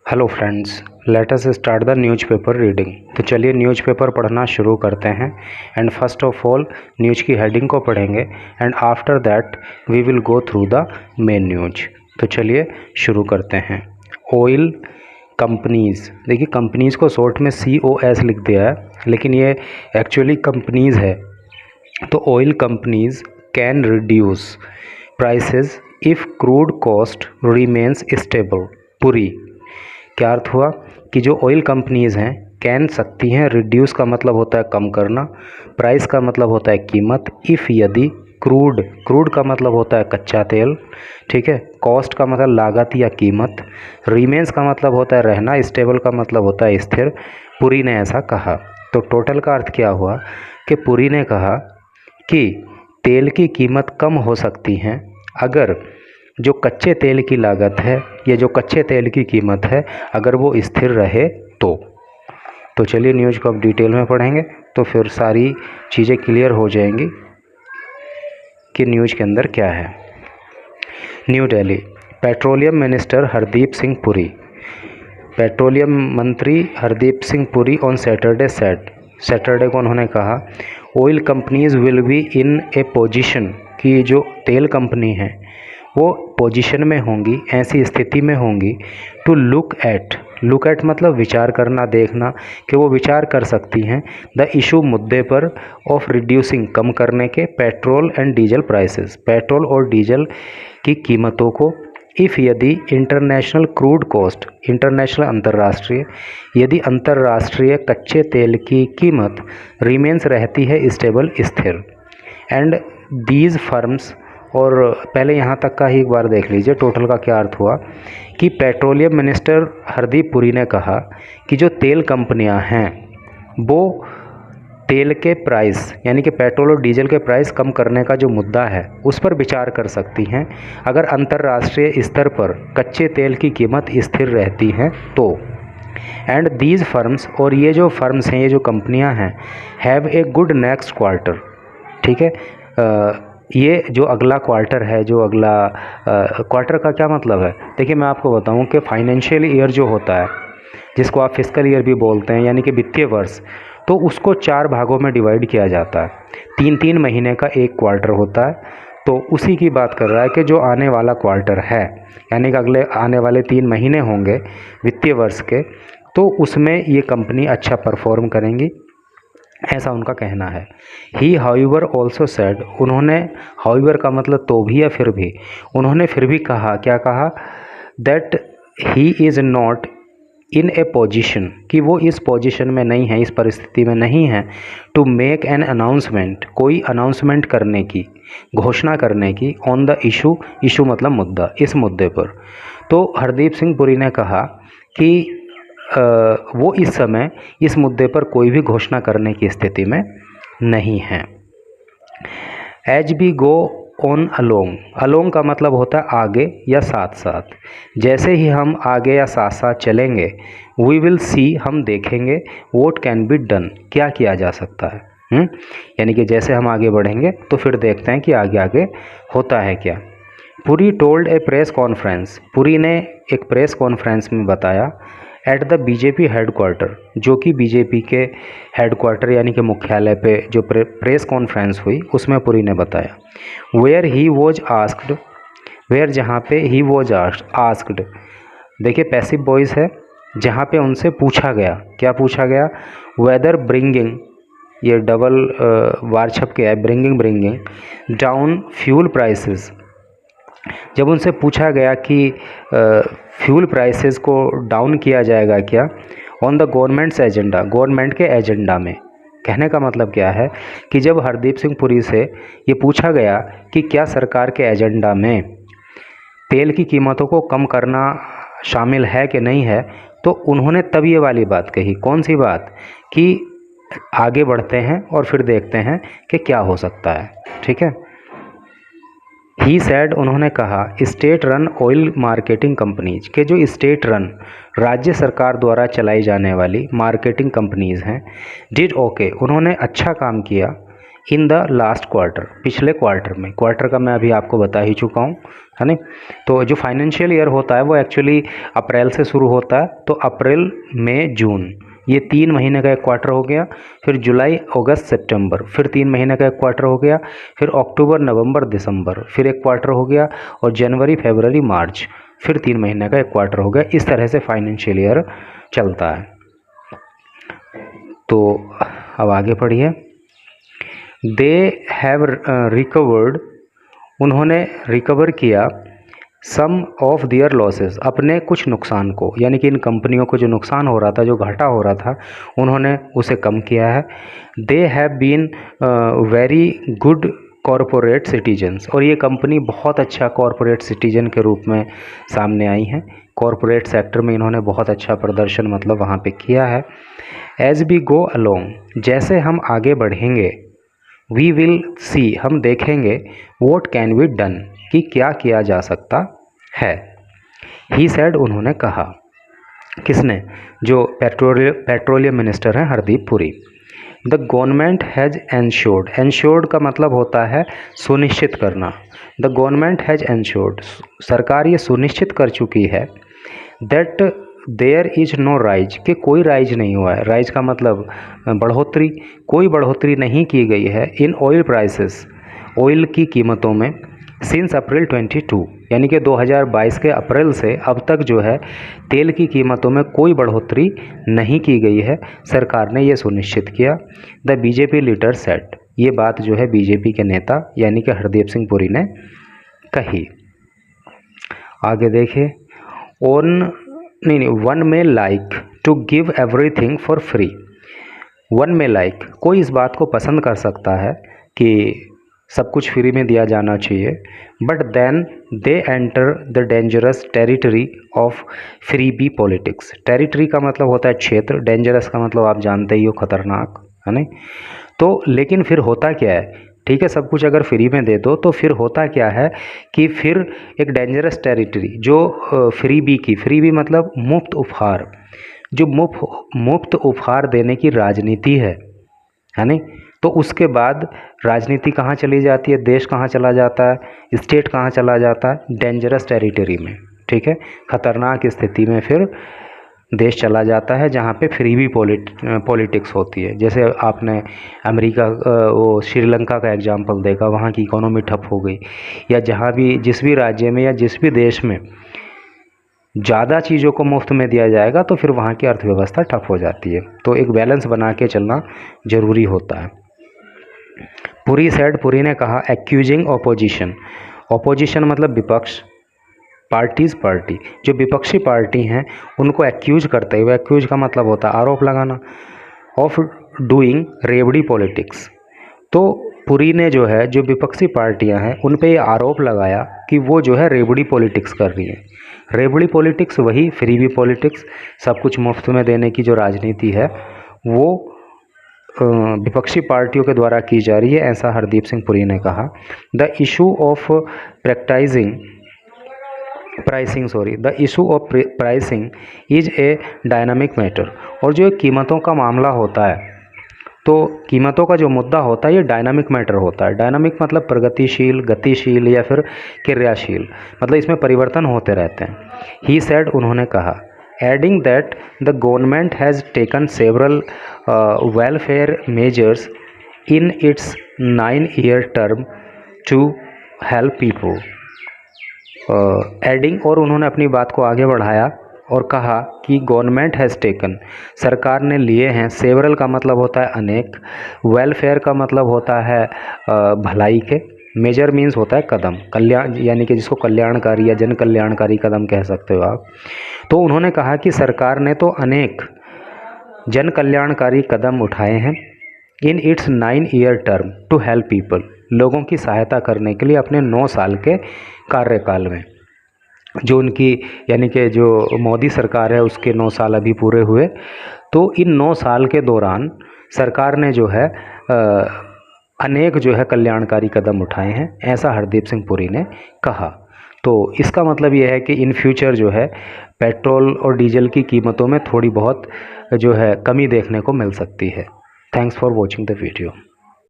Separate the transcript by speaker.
Speaker 1: Hello friends, let us start the newspaper reading. तो चलिए newspaper पढ़ना शुरू करते हैं। And first of all news की हेडिंग को पढ़ेंगे and after that we will go through the main news. तो चलिए शुरू करते हैं। ऑयल कंपनीज़, देखिए कंपनीज़ को शॉर्ट में COS लिख दिया है, लेकिन ये एक्चुअली कंपनीज़ है। तो oil companies can reduce prices if crude cost remains stable. पूरी क्या अर्थ हुआ कि जो ऑयल कंपनीज़ हैं कैन सकती हैं, रिड्यूस का मतलब होता है कम करना, प्राइस का मतलब होता है कीमत, इफ़ यदि, क्रूड का मतलब होता है कच्चा तेल, ठीक है, कॉस्ट का मतलब लागत या कीमत, रिमेंस का मतलब होता है रहना, स्टेबल का मतलब होता है स्थिर। पुरी ने ऐसा कहा। तो टोटल का अर्थ क्या हुआ कि पुरी ने कहा कि तेल की कीमत कम हो सकती है अगर जो कच्चे तेल की लागत है या जो कच्चे तेल की कीमत है अगर वो स्थिर रहे तो चलिए न्यूज़ को अब डिटेल में पढ़ेंगे तो फिर सारी चीज़ें क्लियर हो जाएंगी कि न्यूज़ के अंदर क्या है। New Delhi, petroleum minister Hardeep Singh Puri, petroleum मंत्री हरदीप सिंह पुरी ऑन सैटरडे को उन्होंने कहा oil companies will be in A position, कि जो तेल कंपनी है वो पोजीशन में होंगी, ऐसी स्थिति में होंगी, टू लुक एट मतलब विचार करना, देखना, कि वो विचार कर सकती हैं द इशू मुद्दे पर ऑफ रिड्यूसिंग कम करने के petrol and diesel prices, petrol और डीजल की कीमतों को, इफ़ यदि इंटरनेशनल क्रूड कॉस्ट, इंटरनेशनल अंतर्राष्ट्रीय, यदि अंतर्राष्ट्रीय कच्चे तेल की कीमत रिमेंस रहती है स्टेबल स्थिर, एंड दीज फर्म्स, और पहले यहाँ तक का ही एक बार देख लीजिए टोटल का क्या अर्थ हुआ कि पेट्रोलियम मिनिस्टर हरदीप पुरी ने कहा कि जो तेल कंपनियाँ हैं वो तेल के प्राइस यानी कि पेट्रोल और डीजल के प्राइस कम करने का जो मुद्दा है उस पर विचार कर सकती हैं अगर अंतर्राष्ट्रीय स्तर पर कच्चे तेल की कीमत स्थिर रहती हैं तो। एंड दीज फर्म्स, और ये जो फर्म्स हैं, ये जो कंपनियां हैं, have a good next quarter, ठीक है, ये जो अगला क्वार्टर है, जो अगला क्वार्टर का क्या मतलब है, देखिए मैं आपको बताऊं कि फाइनेंशियल ईयर जो होता है, जिसको आप फिस्कल ईयर भी बोलते हैं, यानी कि वित्तीय वर्ष, तो उसको 4 भागों में डिवाइड किया जाता है। 3-3 महीने का एक क्वार्टर होता है। तो उसी की बात कर रहा है कि जो आने वाला क्वार्टर है, यानी कि अगले आने वाले 3 महीने होंगे वित्तीय वर्ष के, तो उसमें ये कंपनी अच्छा परफॉर्म करेंगी, ऐसा उनका कहना है। ही हाउएवर ऑल्सो सेड, उन्होंने, हाउएवर का मतलब तो भी या फिर भी, उन्होंने फिर भी कहा, क्या कहा, that he is not in A position, कि वो इस पोजीशन में नहीं है, इस परिस्थिति में नहीं है, टू मेक एन अनाउंसमेंट, कोई अनाउंसमेंट करने की, घोषणा करने की, ऑन द इशू मतलब मुद्दा, इस मुद्दे पर। तो हरदीप सिंह पुरी ने कहा कि वो इस समय इस मुद्दे पर कोई भी घोषणा करने की स्थिति में नहीं है। As we go on along का मतलब होता है आगे या साथ साथ, जैसे ही हम आगे या साथ साथ चलेंगे, वी विल सी, हम देखेंगे, व्हाट कैन बी डन, क्या किया जा सकता है। यानी कि जैसे हम आगे बढ़ेंगे तो फिर देखते हैं कि आगे आगे होता है क्या। पुरी टोल्ड ए प्रेस कॉन्फ्रेंस, पुरी ने एक प्रेस कॉन्फ्रेंस में बताया, एट द बीजेपी हेडक्वार्टर, जो कि बीजेपी के हेडक्वार्टर यानी कि मुख्यालय पे जो प्रेस कॉन्फ्रेंस हुई उसमें पुरी ने बताया, where he was asked, where जहाँ पे ही वॉज आस्क्ड, देखिए पैसिव वॉइस है, जहाँ पे उनसे पूछा गया, क्या पूछा गया, वेदर ब्रिंगिंग, ये डबल वार छप के है, ब्रिंगिंग डाउन फ्यूल प्राइसेस, जब उनसे पूछा गया कि फ्यूल प्राइसेस को डाउन किया जाएगा क्या, on the governments agenda, government के एजेंडा में, कहने का मतलब क्या है कि जब हरदीप सिंह पुरी से ये पूछा गया कि क्या सरकार के एजेंडा में तेल की कीमतों को कम करना शामिल है कि नहीं है, तो उन्होंने तब ये वाली बात कही, कौन सी बात, कि आगे बढ़ते हैं और फिर देखते हैं कि क्या हो सकता है, ठीक है। ही सैड, उन्होंने कहा, state run oil marketing companies, के जो स्टेट रन, राज्य सरकार द्वारा चलाई जाने वाली मार्केटिंग कंपनीज हैं, डिड ओके, उन्होंने अच्छा काम किया, इन द लास्ट क्वार्टर, पिछले क्वार्टर में। क्वार्टर का मैं अभी आपको बता ही चुका हूँ, है ना। तो जो फाइनेंशियल ईयर होता है वो एक्चुअली अप्रैल से शुरू होता है, तो अप्रैल मई जून ये 3 महीने का एक क्वार्टर हो गया। फिर जुलाई अगस्त सितंबर फिर 3 महीने का एक क्वार्टर हो गया। फिर अक्टूबर नवंबर दिसंबर फिर एक क्वार्टर हो गया। और जनवरी फरवरी मार्च फिर 3 महीने का एक क्वार्टर हो गया। इस तरह से फाइनेंशियल ईयर चलता है। तो अब आगे पढ़िए। दे हैव रिकवर्ड, उन्होंने रिकवर किया सम ऑफ दियर लॉसेस, अपने कुछ नुकसान को, यानी कि इन कंपनियों को जो नुकसान हो रहा था, जो घाटा हो रहा था, उन्होंने उसे कम किया है। They have been very good corporate citizens, और ये कंपनी बहुत अच्छा कॉरपोरेट सिटीजन के रूप में सामने आई हैं। कॉरपोरेट सेक्टर में इन्होंने बहुत अच्छा प्रदर्शन मतलब वहाँ पे किया है। एज वी गो अलोंग, जैसे हम आगे बढ़ेंगे, वी विल सी, हम देखेंगे, वॉट कैन बी डन, कि क्या किया जा सकता है। ही सेड, उन्होंने कहा। किसने? जो पेट्रोलियम मिनिस्टर हैं Hardeep Puri. The government has ensured, ensured का मतलब होता है सुनिश्चित करना। द गवर्नमेंट हैज़ एंश्योर्ड, सरकार ये सुनिश्चित कर चुकी है, that there is no rise, कि कोई राइज नहीं हुआ है। राइज का मतलब बढ़ोतरी, कोई बढ़ोतरी नहीं की गई है इन ऑयल प्राइसेस, ऑयल की कीमतों में, सिंस अप्रैल 22, यानी कि 2022 के अप्रैल से अब तक जो है तेल की कीमतों में कोई बढ़ोतरी नहीं की गई है। सरकार ने ये सुनिश्चित किया। द बीजेपी लीडर सेट, ये बात जो है बीजेपी के नेता यानी कि हरदीप सिंह पुरी ने कही। आगे देखिए। One may like to give everything for free, one may like, कोई इस बात को पसंद कर सकता है कि सब कुछ फ्री में दिया जाना चाहिए, but then they enter the dangerous territory of freebie politics. Territory का मतलब होता है क्षेत्र, डेंजरस का मतलब आप जानते ही हो, खतरनाक, है ना। तो लेकिन फिर होता क्या है, ठीक है, सब कुछ अगर फ्री में दे दो तो फिर होता क्या है कि फिर एक डेंजरस टेरिटरी जो फ्रीबी की, फ्रीबी मतलब मुफ्त उपहार, जो मुफ्त उपहार देने की राजनीति है ना, तो उसके बाद राजनीति कहाँ चली जाती है, देश कहाँ चला जाता है, स्टेट कहाँ चला जाता है, डेंजरस टेरिटरी में, ठीक है, खतरनाक स्थिति में फिर देश चला जाता है जहाँ पे फ्रीबी पॉलिटिक्स होती है। जैसे आपने अमेरिका वो श्रीलंका का एग्जांपल देखा, वहाँ की इकोनॉमी ठप हो गई, या जहाँ भी जिस भी राज्य में या जिस भी देश में ज़्यादा चीज़ों को मुफ्त में दिया जाएगा तो फिर वहाँ की अर्थव्यवस्था ठप हो जाती है। तो एक बैलेंस बना के चलना ज़रूरी होता है। पुरी सेड, पुरी ने कहा, एक्यूजिंग ऑपोजिशन, ऑपोजिशन मतलब विपक्ष, पार्टीज़ पार्टी, जो विपक्षी पार्टी हैं उनको एक्यूज करते हुए, एक्यूज का मतलब होता है आरोप लगाना, ऑफ डूइंग रेवड़ी पॉलिटिक्स। तो पुरी ने जो है, जो विपक्षी पार्टियां हैं उन पे ये आरोप लगाया कि वो जो है रेवड़ी पॉलिटिक्स कर रही हैं। रेवड़ी पॉलिटिक्स वही फ्रीबी पॉलिटिक्स, सब कुछ मुफ्त में देने की जो राजनीति है वो विपक्षी पार्टियों के द्वारा की जा रही है, ऐसा हरदीप सिंह पुरी ने कहा। The issue of the issue of pricing is a dynamic matter, और जो कीमतों का मामला होता है, तो कीमतों का जो मुद्दा होता है ये डायनामिक मैटर होता है। डायनामिक मतलब प्रगतिशील, गतिशील या फिर क्रियाशील, मतलब इसमें परिवर्तन होते रहते हैं। ही सेड, उन्होंने कहा, adding that the government has taken several welfare measures in its 9-year term to help people. Adding, और उन्होंने अपनी बात को आगे बढ़ाया और कहा कि गवर्नमेंट हैज़ टेकन, सरकार ने लिए हैं, सेवरल का मतलब होता है अनेक, वेलफेयर का मतलब होता है भलाई के, मेजर मीन्स होता है कदम, कल्याण, यानी कि जिसको कल्याणकारी या जन कल्याणकारी कदम कह सकते हो आप। तो उन्होंने कहा कि सरकार ने तो अनेक जन कल्याणकारी कदम उठाए हैं, in its 9-year term to help people, लोगों की सहायता करने के लिए अपने 9 साल के कार्यकाल में। जो उनकी यानी कि जो मोदी सरकार है उसके 9 साल अभी पूरे हुए, तो इन 9 साल के दौरान सरकार ने जो है अनेक जो है कल्याणकारी कदम उठाए हैं, ऐसा हरदीप सिंह पुरी ने कहा। तो इसका मतलब ये है कि इन फ्यूचर जो है पेट्रोल और डीजल की कीमतों में थोड़ी बहुत जो है कमी देखने को मिल सकती है। Thanks for watching the video.